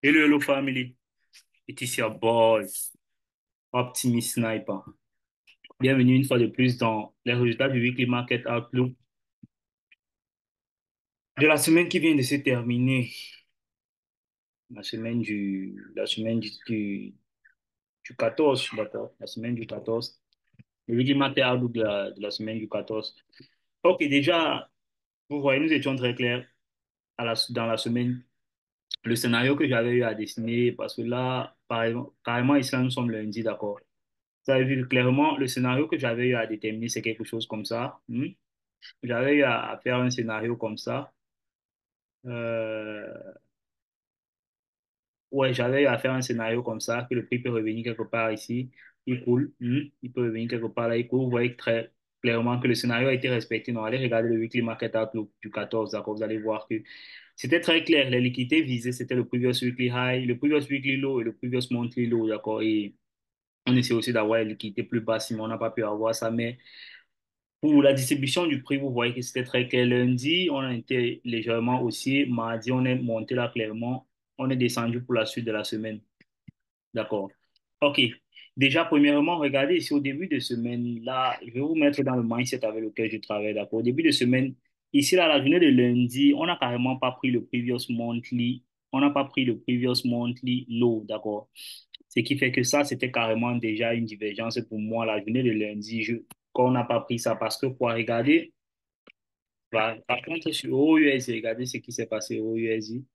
Hello, hello family. It is your boy, Optimist Sniper. Bienvenue une fois de plus dans les résultats du Weekly Market Outlook de la semaine qui vient de se terminer. La semaine du 14, d'accord. La semaine du 14. Le Weekly Market Outlook de la semaine du 14. Ok, déjà, vous voyez, nous étions très clairs dans la semaine. Le scénario que j'avais eu à dessiner, parce que là, par exemple, carrément, ici, là, nous sommes lundi, d'accord. Vous avez vu clairement, le scénario que j'avais eu à déterminer, c'est quelque chose comme ça. J'avais eu à faire un scénario comme ça. Euh, ouais, j'avais eu à faire un scénario comme ça, que le prix peut revenir quelque part ici, il coule, il peut revenir quelque part là, il coule. Vous voyez très clairement que le scénario a été respecté. Non, allez regarder le Weekly Market Outlook du 14, d'accord, vous allez voir que c'était très clair. Les liquidités visées, c'était le previous weekly high, le previous weekly low et le previous monthly low, d'accord. Et on essaie aussi d'avoir les liquidités plus basses, mais on n'a pas pu avoir ça. Mais pour la distribution du prix, vous voyez que c'était très clair. Lundi, on a été légèrement haussier. Mardi, on est monté là clairement. On est descendu pour la suite de la semaine. D'accord. OK. Déjà, premièrement, regardez ici au début de semaine, là, je vais vous mettre dans le mindset avec lequel je travaille. D'accord. Au début de semaine, ici, là, la journée de lundi, on n'a carrément pas pris le previous monthly. On n'a pas pris le previous monthly low. D'accord. Ce qui fait que ça, c'était carrément déjà une divergence pour moi. La journée de lundi, qu'on n'a pas pris ça parce que pour regarder, par contre, sur EURUSD, regardez ce qui s'est passé au EURUSD.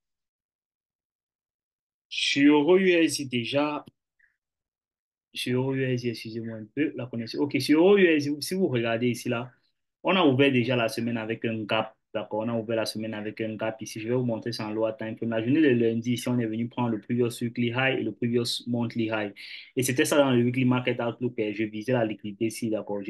Sur EURUSD, déjà, sur EURUSD, excusez-moi un peu, la connexion. OK, sur EURUSD, si vous regardez ici, là, on a ouvert déjà la semaine avec un gap. D'accord, on a ouvert la semaine avec un gap ici. Je vais vous montrer ça en lower time frame. La journée de lundi, ici, on est venu prendre le previous weekly high et le previous monthly high. Et c'était ça dans le weekly market outlook. Et je visais la liquidité ici, d'accord.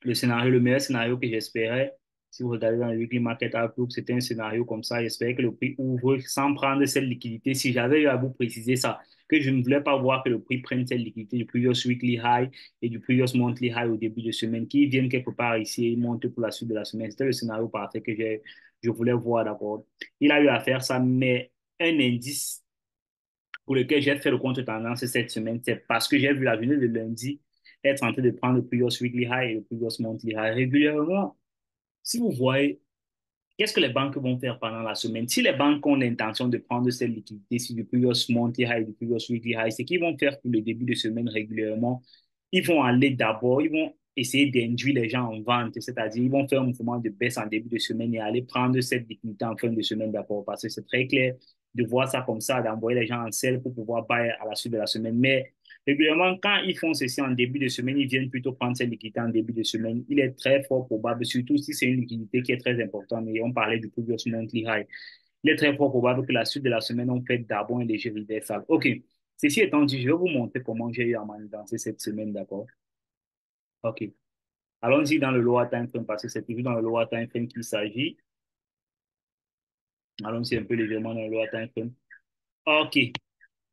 Le meilleur scénario que j'espérais, si vous regardez dans le Weekly Market Outlook, c'était un scénario comme ça. J'espérais que le prix ouvre sans prendre cette liquidité. Si j'avais eu à vous préciser ça, que je ne voulais pas voir que le prix prenne cette liquidité du previous weekly high et du previous monthly high au début de semaine, qui viennent quelque part ici et montent pour la suite de la semaine. C'était le scénario parfait que je voulais voir d'abord. Il a eu à faire ça, mais un indice pour lequel j'ai fait le contre-tendance cette semaine, c'est parce que j'ai vu la journée de lundi être en train de prendre le previous weekly high et le previous monthly high régulièrement. Si vous voyez, qu'est-ce que les banques vont faire pendant la semaine? Si les banques ont l'intention de prendre cette liquidité sur du previous monthly high, du previous weekly high, c'est qu'ils vont faire pour le début de semaine régulièrement. Ils vont aller d'abord, ils vont essayer d'induire les gens en vente, c'est-à-dire ils vont faire un mouvement de baisse en début de semaine et aller prendre cette liquidité en fin de semaine d'abord, parce que c'est très clair de voir ça comme ça, d'envoyer les gens en selle pour pouvoir buy à la suite de la semaine. Mais régulièrement, quand ils font ceci en début de semaine, ils viennent plutôt prendre cette liquidité en début de semaine. Il est très fort probable, surtout si c'est une liquidité qui est très importante, et on parlait du previous monthly high, il est très fort probable que la suite de la semaine, on fait d'abord un léger reversal. OK. Ceci étant dit, je vais vous montrer comment j'ai eu à manigancer cette semaine, d'accord? OK. Allons-y dans le lower time frame parce que c'est toujours dans le lower time frame qu'il s'agit. Allons-y un peu légèrement dans le lower time frame. OK.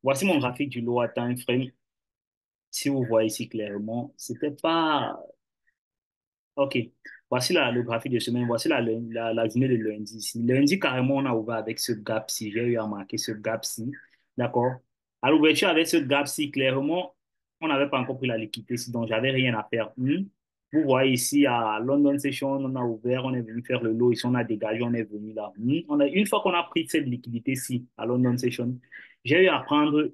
Voici mon graphique du lower time frame. Si vous voyez ici clairement, c'était pas. OK. Voici le graphique de semaine. Voici la journée de lundi ici. Lundi, carrément, on a ouvert avec ce gap-ci. J'ai eu à marquer ce gap-ci. D'accord? À l'ouverture, avec ce gap-ci, clairement, on n'avait pas encore pris la liquidité ici, donc j'avais rien à faire. Vous voyez ici, à London Session, on a ouvert, on est venu faire le lot. Ici, on a dégagé, on est venu là. Une fois qu'on a pris cette liquidité-ci à London Session, j'ai eu à prendre,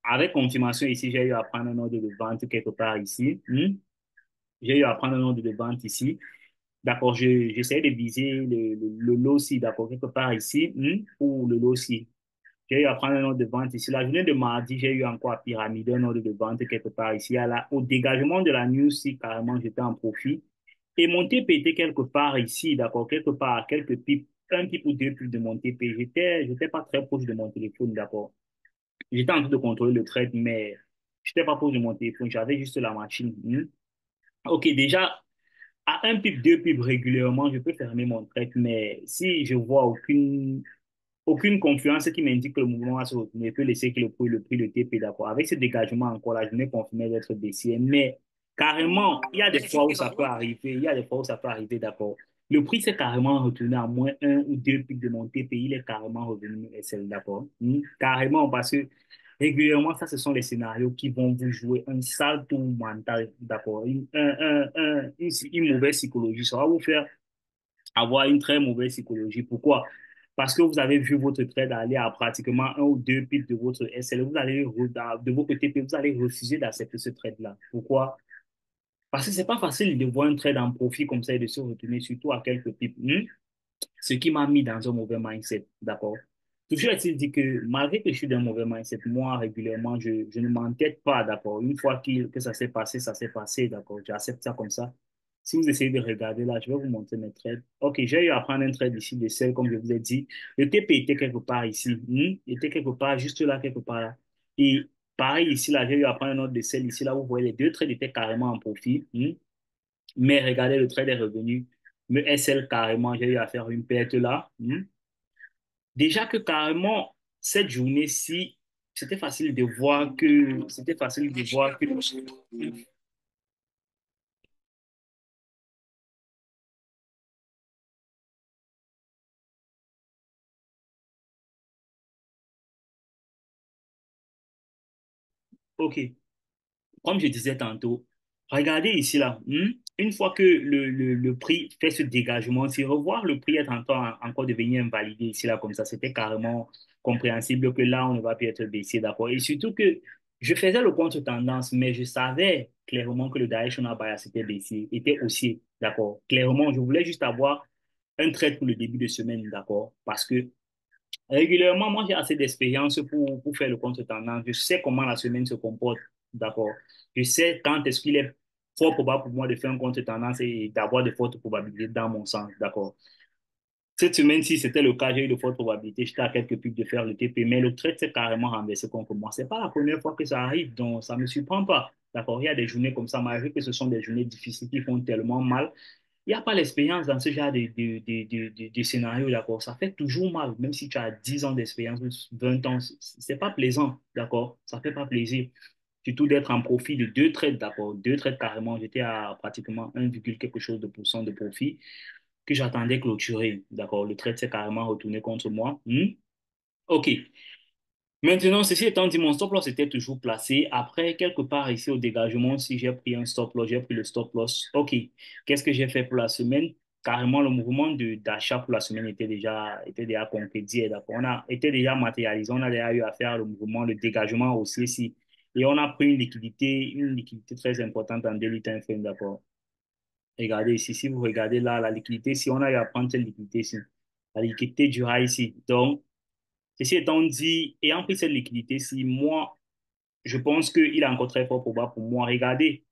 avec confirmation ici, j'ai eu à prendre un ordre de vente quelque part ici. J'ai eu à prendre un ordre de vente ici. D'accord, j'essaie de viser le lot ci, d'accord, quelque part ici, ou le lot ci. J'ai eu à prendre un ordre de vente ici. La journée de mardi, j'ai eu encore à pyramider un ordre de vente quelque part ici. Au dégagement de la news, si carrément j'étais en profit. Et mon TP était quelque part ici, d'accord, quelque part, à quelques pips, un pip ou deux pips de mon TP. J'étais pas très proche de mon téléphone, d'accord. J'étais en train de contrôler le trade, mais j'étais pas proche de mon téléphone. J'avais juste la machine. OK, déjà, à un pip, deux pips régulièrement, je peux fermer mon trade, mais si je vois aucune confiance qui m'indique que le mouvement va se retourner, je peux laisser que le prix de TP, d'accord. Avec ce dégagement encore là, je n'ai confirmé d'être baissier, mais carrément, il y a des fois où ça peut arriver, il y a des fois où ça peut arriver, d'accord. Le prix s'est carrément retourné à moins un ou deux pics de mon TP. Il est carrément revenu SL, d'accord? Carrément, parce que régulièrement, ça, ce sont les scénarios qui vont vous jouer un sale tour mental, d'accord? Une mauvaise psychologie. Ça va vous faire avoir une très mauvaise psychologie. Pourquoi? Parce que vous avez vu votre trade aller à pratiquement un ou deux pips de votre SL. Vous allez, de votre TP, vous allez refuser d'accepter ce trade-là. Pourquoi? Parce que c'est pas facile de voir un trade en profit comme ça et de se retourner surtout à quelques pips. Ce qui m'a mis dans un mauvais mindset, d'accord? Toujours est-il dit que malgré que je suis dans un mauvais mindset, moi, régulièrement, je ne m'entête pas, d'accord? Une fois que ça s'est passé, d'accord? J'accepte ça comme ça. Si vous essayez de regarder là, je vais vous montrer mes trades. OK, j'ai eu à prendre un trade ici de sel, comme je vous ai dit. Le TP était quelque part ici. Il était quelque part, juste là, quelque part là. Et pareil ici, là, j'ai eu à prendre un autre de sel ici, là, vous voyez, les deux trades étaient carrément en profit. Mais regardez, le trade est revenu. Me SL carrément, j'ai eu à faire une perte là. Déjà que carrément, cette journée-ci, c'était facile de voir que, OK, comme je disais tantôt, regardez ici là, une fois que le prix fait ce dégagement, si revoir le prix est encore devenu invalidé ici là comme ça, c'était carrément compréhensible que là, on ne va plus être baissé, d'accord? Et surtout que je faisais le contre-tendance, mais je savais clairement que le directional bias était baissé, était haussier, d'accord? Clairement, je voulais juste avoir un trade pour le début de semaine, d'accord? Parce que régulièrement, moi, j'ai assez d'expérience pour faire le contre-tendance. Je sais comment la semaine se comporte, d'accord? Je sais quand est-ce qu'il est fort probable pour moi de faire un contre-tendance et d'avoir de fortes probabilités dans mon sens, d'accord? Cette semaine-ci, c'était le cas, j'ai eu de fortes probabilités. J'étais à quelques pics de faire le TP, mais le trade s'est carrément renversé contre moi. C'est pas la première fois que ça arrive, donc ça me surprend pas. D'accord? Il y a des journées comme ça, malgré que ce sont des journées difficiles qui font tellement mal. Il n'y a pas l'expérience dans ce genre de scénario, d'accord? Ça fait toujours mal, même si tu as 10 ans d'expérience, 20 ans, c'est pas plaisant, d'accord? Ça fait pas plaisir. Surtout d'être en profit de deux trades, d'accord? Deux trades carrément, j'étais à pratiquement 1, quelque chose de pourcent de profit que j'attendais clôturer, d'accord? Le trade s'est carrément retourné contre moi. OK. Maintenant, ceci étant dit, mon stop loss était toujours placé. Après, quelque part ici au dégagement, si j'ai pris un stop loss, j'ai pris le stop loss. OK. Qu'est-ce que j'ai fait pour la semaine? Carrément, le mouvement d'achat pour la semaine était déjà concrétisé. D'accord. On a été déjà matérialisé. On a déjà eu à faire le mouvement, le dégagement aussi ici. Et on a pris une liquidité très importante en 2 luttes. D'accord. Regardez ici, si vous regardez là, la liquidité, si on a eu à prendre cette liquidité ici, la liquidité durera ici. Donc, ceci étant dit, ayant pris cette liquidité-ci, moi, je pense qu'il est encore très fort probable pour moi. Regardez,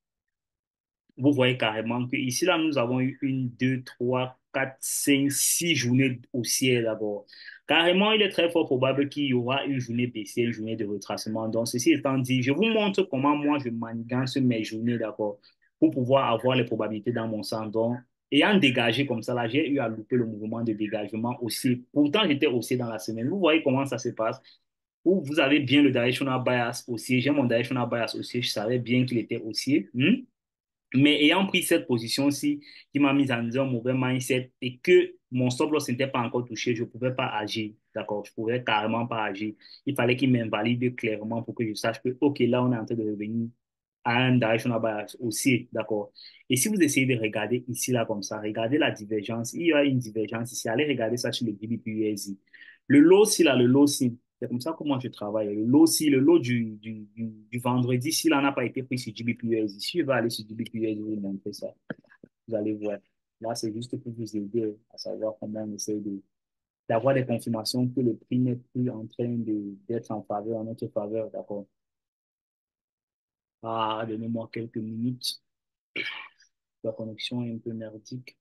vous voyez carrément que ici, là, nous avons eu une, deux, trois, quatre, cinq, six journées haussières d'abord. Carrément, il est très fort probable qu'il y aura une journée baissière, une journée de retracement. Donc, ceci étant dit, je vous montre comment moi, je manigance mes journées, d'accord, pour pouvoir avoir les probabilités dans mon sens. Donc, ayant dégagé comme ça, là, j'ai eu à louper le mouvement de dégagement aussi. Pourtant, j'étais aussi dans la semaine. Vous voyez comment ça se passe? Où vous avez bien le directional bias haussier. J'ai mon directional bias haussier. Je savais bien qu'il était haussier. Mais ayant pris cette position-ci, qui m'a mis en un mauvais mindset et que mon stop loss n'était pas encore touché, je ne pouvais pas agir. D'accord? Je ne pouvais carrément pas agir. Il fallait qu'il m'invalide clairement pour que je sache que, OK, là, on est en train de revenir à un directional bias aussi. D'accord? Et si vous essayez de regarder ici, là, comme ça, regardez la divergence. Il y a une divergence ici. Allez regarder ça sur le GBP/USD. Le low, si là, le low, si. C'est comme ça que moi je travaille. Le lot, si le lot du vendredi, s'il n'en a pas été pris sur GBPUSD, si je vais aller sur GBPUSD, vous montrer ça. Vous allez voir. Là, c'est juste pour vous aider à savoir comment on essaie d'avoir des confirmations que le prix n'est plus en train d'être en faveur, en notre faveur, d'accord? Ah, donnez-moi quelques minutes. La connexion est un peu merdique.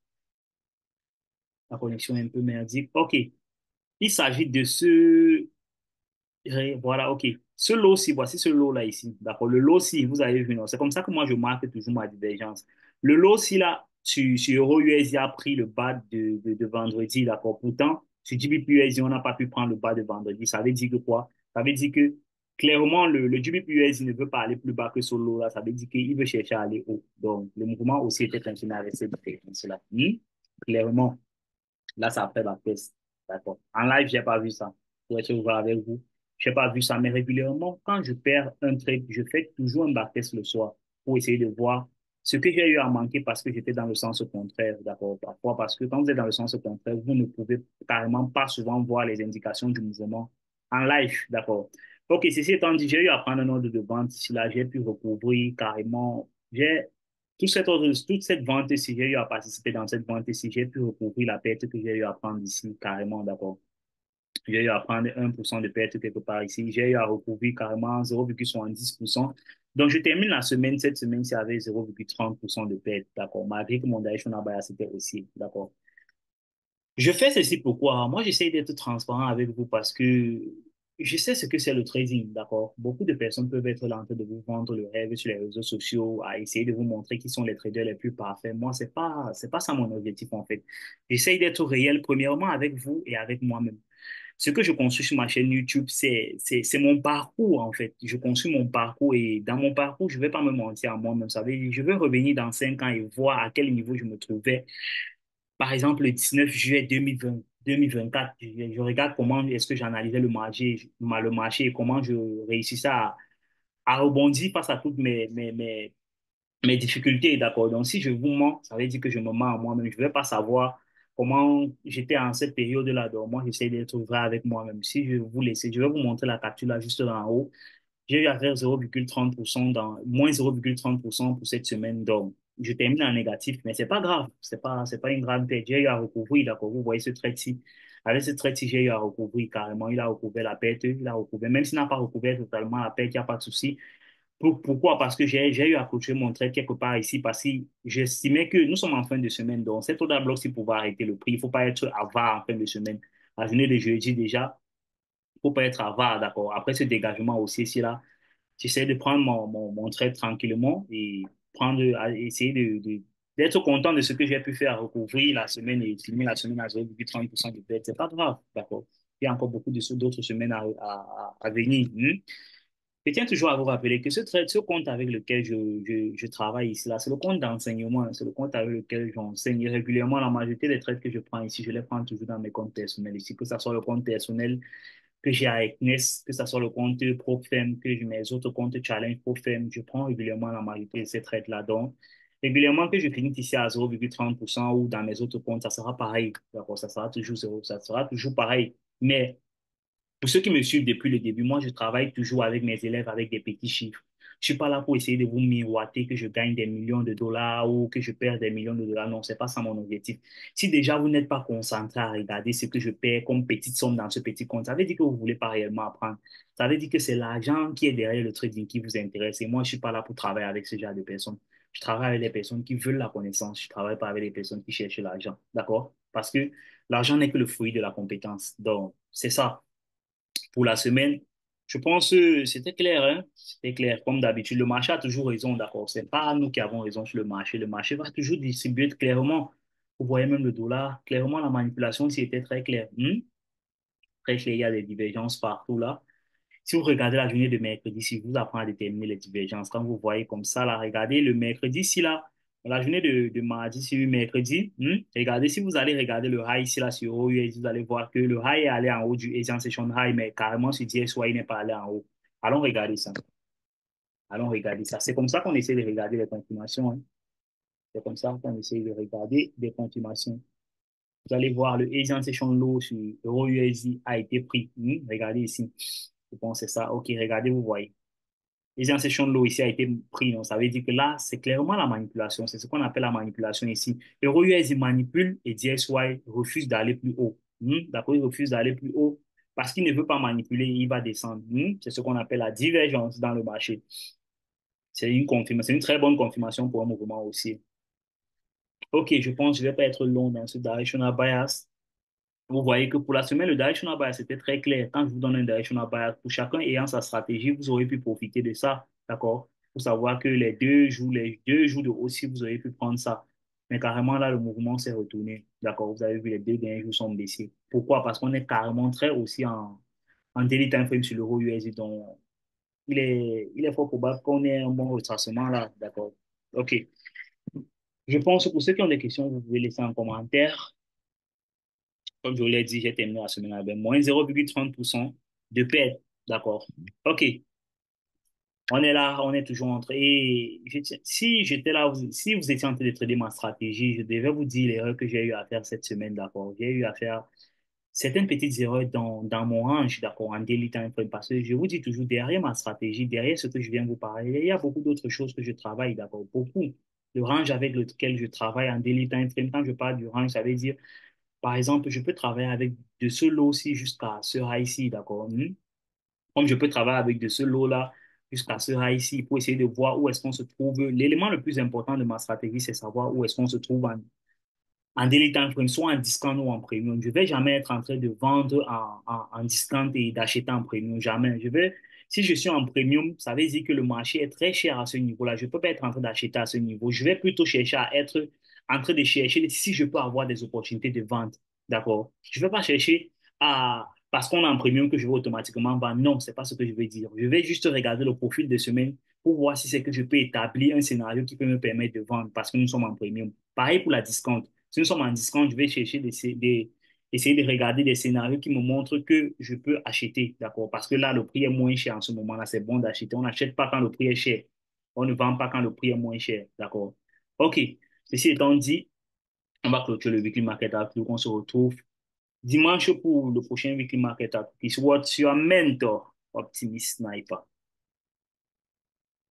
La connexion est un peu merdique. OK. Il s'agit de voilà, OK. Ce lot-ci, voici ce lot-là ici. D'accord. Le lot-ci, vous avez vu, non? C'est comme ça que moi, je marque toujours ma divergence. Le lot-ci, là, sur Euro USD a pris le bas de vendredi. D'accord. Pourtant, sur GBP USD, on n'a pas pu prendre le bas de vendredi. Ça veut dire que quoi? Ça veut dire que clairement, le GBP USD ne veut pas aller plus bas que ce lot-là. Ça veut dire qu'il veut chercher à aller haut. Donc, le mouvement aussi était continué avec cette différence-là. Clairement. Là, ça fait la peste. D'accord. En live, j'ai pas vu ça. Pour être ouvert avec vous, j'ai pas vu ça. Mais régulièrement, quand je perds un trade, je fais toujours un backtest le soir pour essayer de voir ce que j'ai eu à manquer parce que j'étais dans le sens contraire. D'accord. Parfois, parce que quand vous êtes dans le sens contraire, vous ne pouvez carrément pas souvent voir les indications du mouvement en live. D'accord. Ok, ceci étant dit, j'ai eu à prendre un ordre de vente. Si là, j'ai pu recouvrir carrément. Toute cette vente, si j'ai eu à participer dans cette vente, si j'ai pu recouvrir la perte que j'ai eu à prendre ici, carrément, d'accord. J'ai eu à prendre 1% de perte quelque part ici. J'ai eu à recouvrir carrément 0,70%. Donc, je termine la semaine, cette semaine-ci avec 0,30% de perte, d'accord. Malgré que mon direction bas c'était aussi, d'accord. Je fais ceci pourquoi? Moi, j'essaie d'être transparent avec vous parce que je sais ce que c'est le trading, d'accord? Beaucoup de personnes peuvent être là en train de vous vendre le rêve sur les réseaux sociaux, à essayer de vous montrer qui sont les traders les plus parfaits. Moi, c'est pas ça mon objectif, en fait. J'essaie d'être réel, premièrement, avec vous et avec moi-même. Ce que je construis sur ma chaîne YouTube, c'est mon parcours, en fait. Je construis mon parcours et dans mon parcours, je vais pas me mentir à moi-même. Ça veut dire, je vais revenir dans 5 ans et voir à quel niveau je me trouvais par exemple, le 19 juillet 2020, 2024, je regarde comment est-ce que j'analysais le marché et comment je réussissais à rebondir face à toutes mes difficultés, d'accord. Donc, si je vous mens, ça veut dire que je me mens à moi-même. Je ne vais pas savoir comment j'étais en cette période-là. Donc, moi, j'essaie d'être vrai avec moi-même. Si je vous laisser, je vais vous montrer la capture là, juste là en haut. J'ai eu à faire 0,30% moins 0,30% pour cette semaine. Donc, je termine en négatif, mais c'est pas grave. C'est pas une grave perte. J'ai eu à recouvrir, d'accord. Vous voyez ce trade-ci. Avec ce trade-ci, j'ai eu à recouvrir carrément. Il a recouvert la perte. Il a recouvert. Même s'il n'a pas recouvert totalement la perte, il n'y a pas de souci. Pourquoi? Parce que j'ai eu à clôturer mon trade quelque part ici parce que j'estimais que nous sommes en fin de semaine. Donc, cet order bloc, s'il pouvait arrêter le prix, il ne faut pas être avare en fin de semaine. La journée de jeudi, déjà, il ne faut pas être avare, d'accord. Après ce dégagement aussi, ici, là, j'essaie de prendre mon trade tranquillement et essayer d'être content de ce que j'ai pu faire, recouvrir la semaine et finir la semaine à 0,30% de perte. C'est pas grave, d'accord. Il y a encore beaucoup d'autres semaines à venir. Je tiens toujours à vous rappeler que ce compte avec lequel je travaille ici, là, c'est le compte d'enseignement, hein. C'est le compte avec lequel j'enseigne régulièrement. La majorité des trades que je prends ici, je les prends toujours dans mes comptes personnels ici, que ce soit le compte personnel que j'ai avec Ness, que ce soit le compte ProFem, que j'ai mes autres comptes Challenge ProFem, je prends régulièrement la majorité de ces trades-là. Donc, régulièrement que je finis ici à 0,30% ou dans mes autres comptes, ça sera pareil. D'accord, ça sera toujours zéro, ça sera toujours pareil. Mais pour ceux qui me suivent depuis le début, moi, je travaille toujours avec mes élèves avec des petits chiffres. Je suis pas là pour essayer de vous miroiter que je gagne des millions de dollars ou que je perds des millions de dollars. Non, c'est pas ça mon objectif. Si déjà vous n'êtes pas concentré à regarder ce que je perds comme petite somme dans ce petit compte, ça veut dire que vous voulez pas réellement apprendre. Ça veut dire que c'est l'argent qui est derrière le trading qui vous intéresse. Et moi, je suis pas là pour travailler avec ce genre de personnes. Je travaille avec des personnes qui veulent la connaissance. Je travaille pas avec des personnes qui cherchent l'argent. D'accord? Parce que l'argent n'est que le fruit de la compétence. Donc, c'est ça pour la semaine. Je pense que c'était clair, hein? C'était clair. Comme d'habitude, le marché a toujours raison, d'accord? C'est pas nous qui avons raison sur le marché. Le marché va toujours distribuer clairement. Vous voyez même le dollar. Clairement, la manipulation ici était très claire. Très clair, il y a des divergences partout là. Si vous regardez la journée de mercredi, si vous apprenez à déterminer les divergences, quand vous voyez comme ça, là, regardez le mercredi, si là, la journée de mardi sur mercredi, regardez, si vous allez regarder le high ici, là, sur OUS, vous allez voir que le high est allé en haut du Asian Session High, mais carrément sur DXY, il n'est pas allé en haut. Allons regarder ça. Allons regarder ça. C'est comme ça qu'on essaie de regarder les confirmations, hein. C'est comme ça qu'on essaie de regarder des confirmations. Vous allez voir le Asian Session Low sur Euro USD a été pris. Regardez ici. Je pense que c'est ça. OK, regardez, vous voyez. Les session de l'eau ici a été pris. Donc, ça veut dire que là, c'est clairement la manipulation. C'est ce qu'on appelle la manipulation ici. Euro US, il manipule et DXY refuse d'aller plus haut. D'accord, il refuse d'aller plus haut parce qu'il ne veut pas manipuler, il va descendre. C'est ce qu'on appelle la divergence dans le marché. C'est une confirmation, c'est une très bonne confirmation pour un mouvement aussi. OK, je pense que je ne vais pas être long dans ce directional bias. Vous voyez que pour la semaine, le directional bias, c'était très clair. Quand je vous donne un directional bias, pour chacun ayant sa stratégie, vous aurez pu profiter de ça, d'accord? Pour savoir que les 2 jours de hausse, vous aurez pu prendre ça. Mais carrément, là, le mouvement s'est retourné, d'accord? Vous avez vu, les 2 derniers jours sont baissés. Pourquoi? Parce qu'on est carrément très aussi en daily time frame sur l'euro USD. Donc, il est fort probable qu'on ait un bon retracement là, d'accord? OK. Je pense que pour ceux qui ont des questions, vous pouvez laisser un commentaire. Comme je vous l'ai dit, j'ai terminé la semaine avec moins 0,30% de perte. D'accord. OK. On est là, on est toujours entré. Et si j'étais là, si vous étiez en train de trader ma stratégie, je devais vous dire l'erreur que j'ai eu à faire cette semaine, d'accord. J'ai eu à faire certaines petites erreurs dans mon range, d'accord, en daily time frame, parce que je vous dis toujours, derrière ma stratégie, derrière ce que je viens de vous parler, il y a beaucoup d'autres choses que je travaille, d'accord, beaucoup. Le range avec lequel je travaille en daily time frame, quand je parle du range, ça veut dire, par exemple, je peux travailler avec de ce lot-ci jusqu'à ce high-ci, d'accord. Comme je peux travailler avec de ce lot-là jusqu'à ce high-ci pour essayer de voir où est-ce qu'on se trouve. L'élément le plus important de ma stratégie, c'est savoir où est-ce qu'on se trouve en daily time frame, soit en discount ou en premium. Je ne vais jamais être en train de vendre en discount et d'acheter en premium. Jamais. Si je suis en premium, ça veut dire que le marché est très cher à ce niveau-là. Je ne peux pas être en train d'acheter à ce niveau. Je vais plutôt chercher à être en train de chercher si je peux avoir des opportunités de vente. D'accord? Je ne vais pas chercher parce qu'on est en premium que je vais automatiquement vendre. Non, ce n'est pas ce que je veux dire. Je vais juste regarder le profil de semaine pour voir si c'est que je peux établir un scénario qui peut me permettre de vendre parce que nous sommes en premium. Pareil pour la discount. Si nous sommes en discount, je vais chercher essayer de regarder des scénarios qui me montrent que je peux acheter, d'accord? Parce que là, le prix est moins cher en ce moment-là, c'est bon d'acheter. On n'achète pas quand le prix est cher. On ne vend pas quand le prix est moins cher, d'accord? OK. Ceci étant dit, on va clôturer le weekly market outlook. On se retrouve dimanche pour le prochain weekly market outlook. It's what's your mentor, Optimist Sniper.